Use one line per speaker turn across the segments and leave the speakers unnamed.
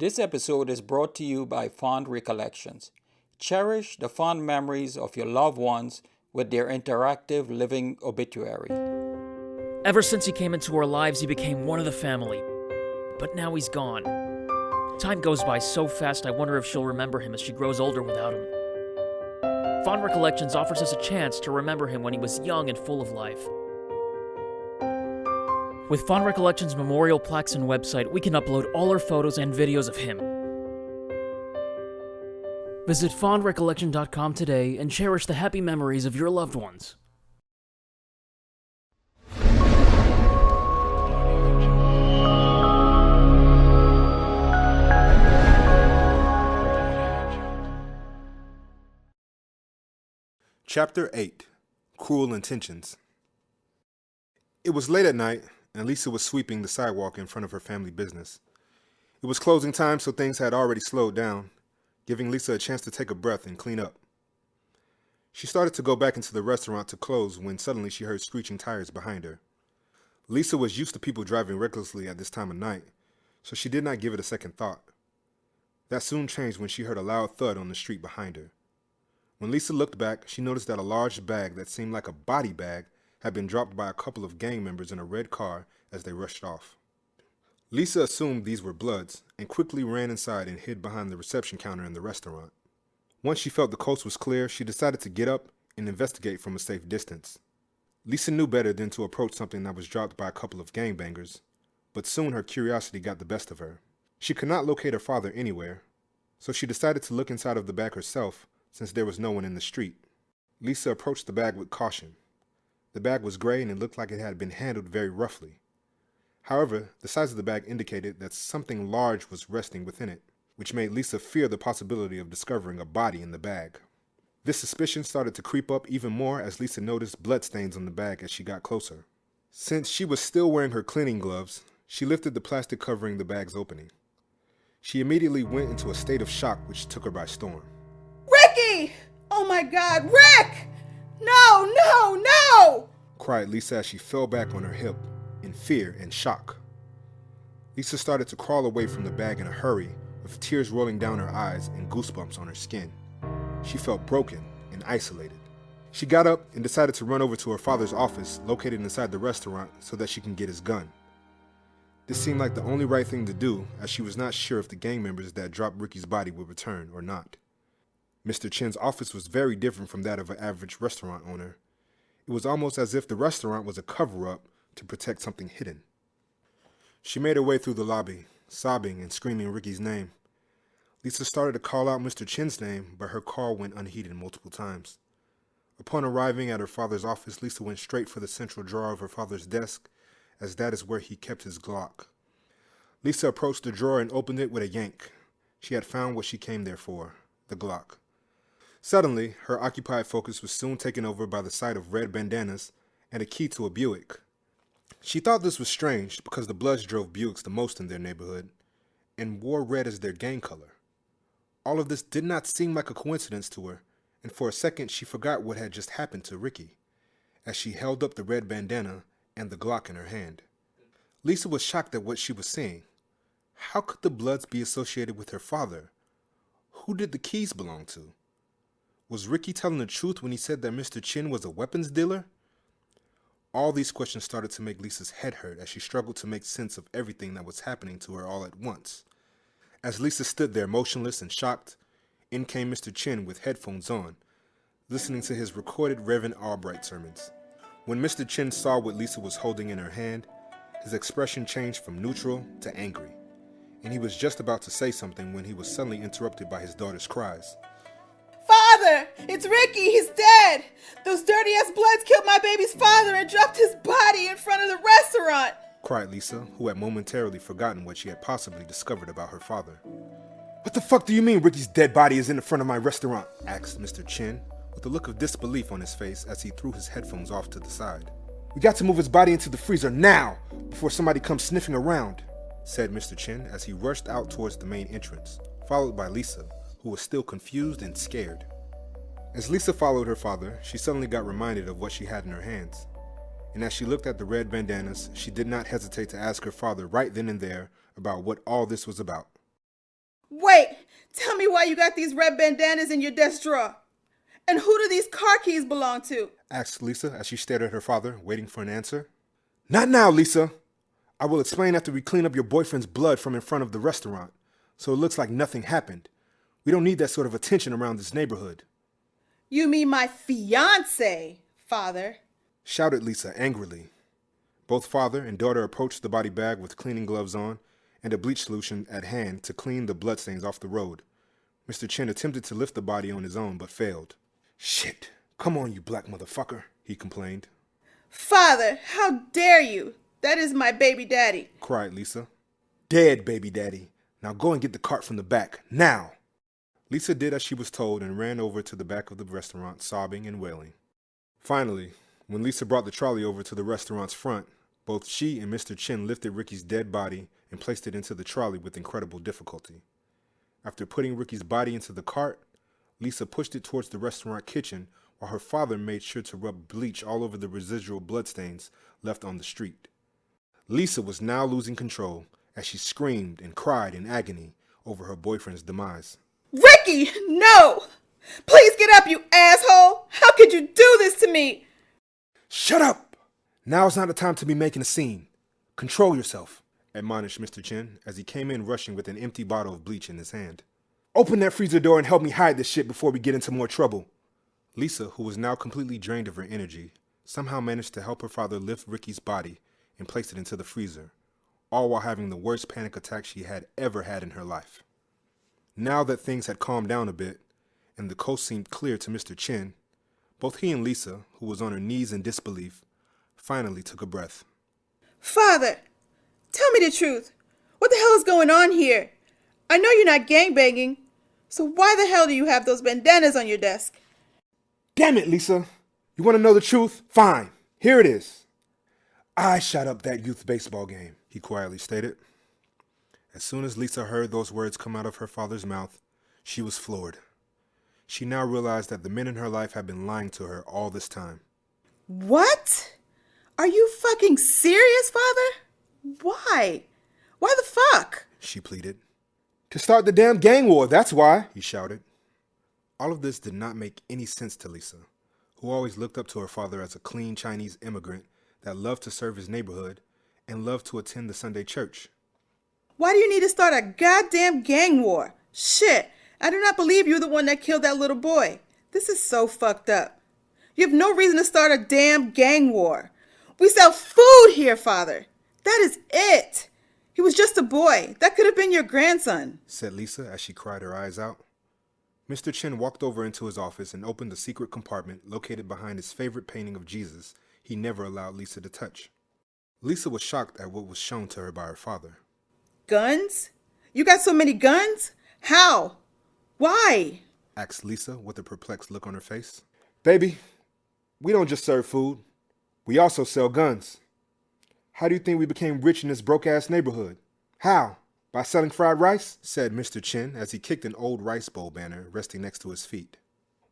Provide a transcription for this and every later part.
This episode is brought to you by Fond Recollections. Cherish the fond memories of your loved ones with their interactive living obituary.
Ever since he came into our lives, he became one of the family. But now he's gone. Time goes by so fast, I wonder if she'll remember him as she grows older without him. Fond Recollections offers us a chance to remember him when he was young and full of life. With Fond Recollections memorial plaques and website, we can upload all our photos and videos of him. Visit fondrecollection.com today and cherish the happy memories of your loved ones.
Chapter 8. Cruel Intentions. It was late at night, and Lisa was sweeping the sidewalk in front of her family business. It was closing time, so things had already slowed down, giving Lisa a chance to take a breath and clean up. She started to go back into the restaurant to close when suddenly she heard screeching tires behind her. Lisa was used to people driving recklessly at this time of night, so she did not give it a second thought. That soon changed when she heard a loud thud on the street behind her. When Lisa looked back, she noticed that a large bag that seemed like a body bag had been dropped by a couple of gang members in a red car as they rushed off. Lisa assumed these were Bloods and quickly ran inside and hid behind the reception counter in the restaurant. Once she felt the coast was clear, she decided to get up and investigate from a safe distance. Lisa knew better than to approach something that was dropped by a couple of gangbangers, but soon her curiosity got the best of her. She could not locate her father anywhere, so she decided to look inside of the bag herself since there was no one in the street. Lisa approached the bag with caution. The bag was gray and it looked like it had been handled very roughly. However, the size of the bag indicated that something large was resting within it, which made Lisa fear the possibility of discovering a body in the bag. This suspicion started to creep up even more as Lisa noticed bloodstains on the bag as she got closer. Since she was still wearing her cleaning gloves, she lifted the plastic covering the bag's opening. She immediately went into a state of shock which took her by storm.
Ricky! Oh my God, Rick! No, no, no!
Cried Lisa as she fell back on her hip in fear and shock. Lisa started to crawl away from the bag in a hurry, with tears rolling down her eyes and goosebumps on her skin. She felt broken and isolated. She got up and decided to run over to her father's office located inside the restaurant so that she can get his gun. This seemed like the only right thing to do, as she was not sure if the gang members that dropped Ricky's body would return or not. Mr. Chin's office was very different from that of an average restaurant owner. It was almost as if the restaurant was a cover-up to protect something hidden. She made her way through the lobby, sobbing and screaming Ricky's name. Lisa started to call out Mr. Chin's name, but her call went unheeded multiple times. Upon arriving at her father's office, Lisa went straight for the central drawer of her father's desk, as that is where he kept his Glock. Lisa approached the drawer and opened it with a yank. She had found what she came there for, the Glock. Suddenly, her occupied focus was soon taken over by the sight of red bandanas and a key to a Buick. She thought this was strange because the Bloods drove Buicks the most in their neighborhood and wore red as their gang color. All of this did not seem like a coincidence to her, and for a second she forgot what had just happened to Ricky, as she held up the red bandana and the Glock in her hand. Lisa was shocked at what she was seeing. How could the Bloods be associated with her father? Who did the keys belong to? Was Ricky telling the truth when he said that Mr. Chin was a weapons dealer? All these questions started to make Lisa's head hurt as she struggled to make sense of everything that was happening to her all at once. As Lisa stood there motionless and shocked, in came Mr. Chin with headphones on, listening to his recorded Reverend Albright sermons. When Mr. Chin saw what Lisa was holding in her hand, his expression changed from neutral to angry, and he was just about to say something when he was suddenly interrupted by his daughter's cries.
Father! It's Ricky! He's dead! Those dirty-ass Bloods killed my baby's father and dropped his body in front of the restaurant!
Cried Lisa, who had momentarily forgotten what she had possibly discovered about her father. What the fuck do you mean Ricky's dead body is in the front of my restaurant? Asked Mr. Chin, with a look of disbelief on his face as he threw his headphones off to the side. We got to move his body into the freezer now, before somebody comes sniffing around, said Mr. Chin as he rushed out towards the main entrance, followed by Lisa, who was still confused and scared. As Lisa followed her father, she suddenly got reminded of what she had in her hands. And as she looked at the red bandanas, she did not hesitate to ask her father right then and there about what all this was about.
Wait, tell me why you got these red bandanas in your desk drawer. And who do these car keys belong to?
Asked Lisa as she stared at her father, waiting for an answer. Not now, Lisa. I will explain after we clean up your boyfriend's blood from in front of the restaurant, so it looks like nothing happened. We don't need that sort of attention around this neighborhood.
You mean my fiancé, father?
Shouted Lisa angrily. Both father and daughter approached the body bag with cleaning gloves on and a bleach solution at hand to clean the bloodstains off the road. Mr. Chin attempted to lift the body on his own but failed. Shit, come on, you black motherfucker, he complained.
Father, how dare you? That is my baby daddy,
cried Lisa. Dead, baby daddy. Now go and get the cart from the back, now. Lisa did as she was told and ran over to the back of the restaurant, sobbing and wailing. Finally, when Lisa brought the trolley over to the restaurant's front, both she and Mr. Chin lifted Ricky's dead body and placed it into the trolley with incredible difficulty. After putting Ricky's body into the cart, Lisa pushed it towards the restaurant kitchen while her father made sure to rub bleach all over the residual bloodstains left on the street. Lisa was now losing control as she screamed and cried in agony over her boyfriend's demise.
Ricky, no! Please get up, you asshole! How could you do this to me?
Shut up! Now's not the time to be making a scene. Control yourself, admonished Mr. Chin as he came in rushing with an empty bottle of bleach in his hand. Open that freezer door and help me hide this shit before we get into more trouble. Lisa, who was now completely drained of her energy, somehow managed to help her father lift Ricky's body and place it into the freezer, all while having the worst panic attack she had ever had in her life. Now that things had calmed down a bit, and the coast seemed clear to Mr. Chin, both he and Lisa, who was on her knees in disbelief, finally took a breath.
Father, tell me the truth. What the hell is going on here? I know you're not gangbanging, so why the hell do you have those bandanas on your desk?
Damn it, Lisa. You want to know the truth? Fine. Here it is. I shot up that youth baseball game, he quietly stated. As soon as Lisa heard those words come out of her father's mouth, she was floored. She now realized that the men in her life had been lying to her all this time.
What? Are you fucking serious, Father? Why? Why the fuck?
She pleaded. To start the damn gang war, that's why, he shouted. All of this did not make any sense to Lisa, who always looked up to her father as a clean Chinese immigrant that loved to serve his neighborhood and loved to attend the Sunday church.
Why do you need to start a goddamn gang war? Shit, I do not believe you're the one that killed that little boy. This is so fucked up. You have no reason to start a damn gang war. We sell food here, Father. That is it. He was just a boy. That could have been your grandson,
said Lisa as she cried her eyes out. Mr. Chin walked over into his office and opened a secret compartment located behind his favorite painting of Jesus he never allowed Lisa to touch. Lisa was shocked at what was shown to her by her father.
Guns? You got so many guns? How? Why?
Asked Lisa with a perplexed look on her face. Baby, we don't just serve food. We also sell guns. How do you think we became rich in this broke-ass neighborhood? How? By selling fried rice? Said Mr. Chin as he kicked an old rice bowl banner resting next to his feet.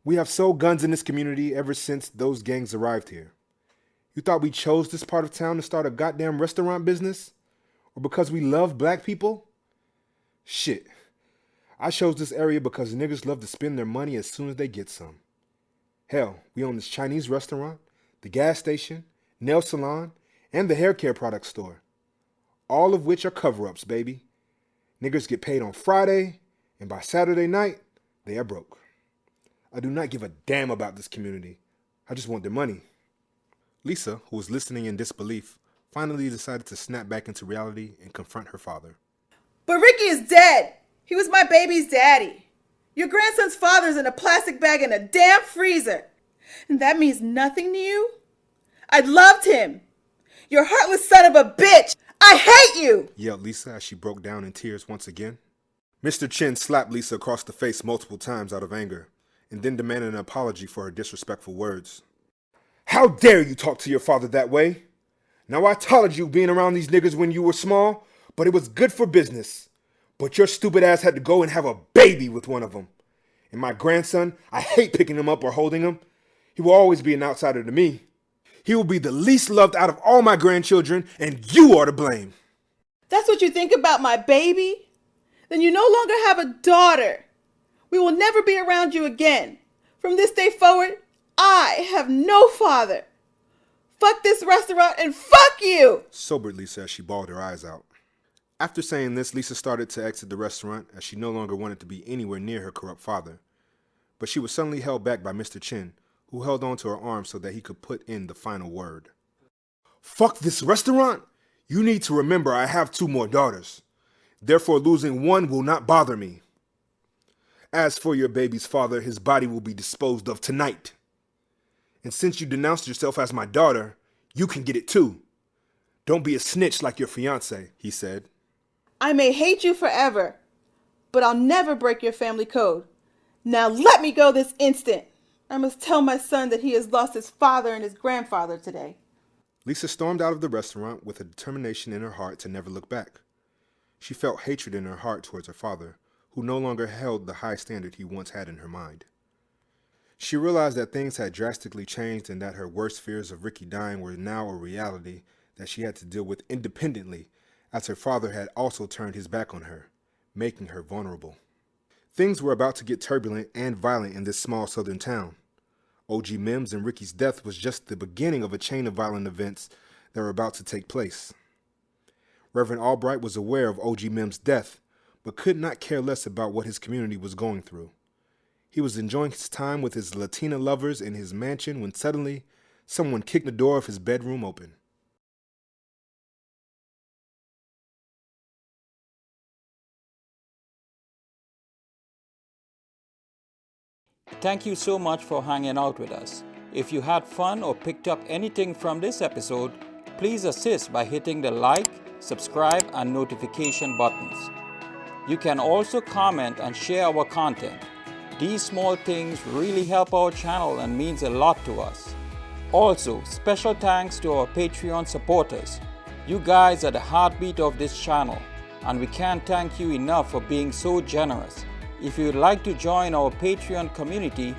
We have sold guns in this community ever since those gangs arrived here. You thought we chose this part of town to start a goddamn restaurant business? Or because we love black people? Shit. I chose this area because niggas love to spend their money as soon as they get some. Hell, we own this Chinese restaurant, the gas station, nail salon, and the hair care product store. All of which are cover-ups, baby. Niggers get paid on Friday, and by Saturday night, they are broke. I do not give a damn about this community. I just want their money. Lisa, who was listening in disbelief, finally decided to snap back into reality and confront her father.
But Ricky is dead. He was my baby's daddy. Your grandson's father's in a plastic bag in a damn freezer. And that means nothing to you? I loved him. You heartless son of a bitch. I hate you,
yelled Lisa as she broke down in tears once again. Mr. Chin slapped Lisa across the face multiple times out of anger, and then demanded an apology for her disrespectful words. How dare you talk to your father that way? Now I told you being around these niggas when you were small, but it was good for business. But your stupid ass had to go and have a baby with one of them. And my grandson, I hate picking him up or holding him. He will always be an outsider to me. He will be the least loved out of all my grandchildren, and you are to blame.
That's what you think about my baby? then you no longer have a daughter. We will never be around you again. From this day forward, I have no father. Fuck this restaurant and fuck you!
Sobered Lisa as she bawled her eyes out. After saying this, Lisa started to exit the restaurant as she no longer wanted to be anywhere near her corrupt father. But she was suddenly held back by Mr. Chin, who held onto her arm so that he could put in the final word. Fuck this restaurant? You need to remember I have 2 more daughters. Therefore, losing one will not bother me. As for your baby's father, his body will be disposed of tonight. And since you denounced yourself as my daughter, you can get it too. Don't be a snitch like your fiancé, he said.
I may hate you forever, but I'll never break your family code. Now let me go this instant. I must tell my son that he has lost his father and his grandfather today.
Lisa stormed out of the restaurant with a determination in her heart to never look back. She felt hatred in her heart towards her father, who no longer held the high standard he once had in her mind. She realized that things had drastically changed and that her worst fears of Ricky dying were now a reality that she had to deal with independently, as her father had also turned his back on her, making her vulnerable. Things were about to get turbulent and violent in this small southern town. OG Mims and Ricky's death was just the beginning of a chain of violent events that were about to take place. Reverend Albright was aware of OG Mims' death, but could not care less about what his community was going through. He was enjoying his time with his Latina lovers in his mansion when suddenly someone kicked the door of his bedroom open.
Thank you so much for hanging out with us. If you had fun or picked up anything from this episode, please assist by hitting the like, subscribe, and notification buttons. You can also comment and share our content. These small things really help our channel and means a lot to us. Also, special thanks to our Patreon supporters. You guys are the heartbeat of this channel, and we can't thank you enough for being so generous. If you would like to join our Patreon community,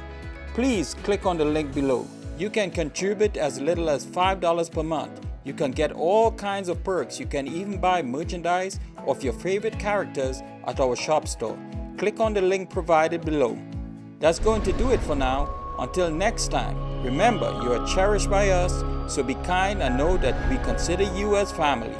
please click on the link below. You can contribute as little as $5 per month. You can get all kinds of perks. You can even buy merchandise of your favorite characters at our shop store. Click on the link provided below. That's going to do it for now. Until next time, remember you are cherished by us, so be kind and know that we consider you as family.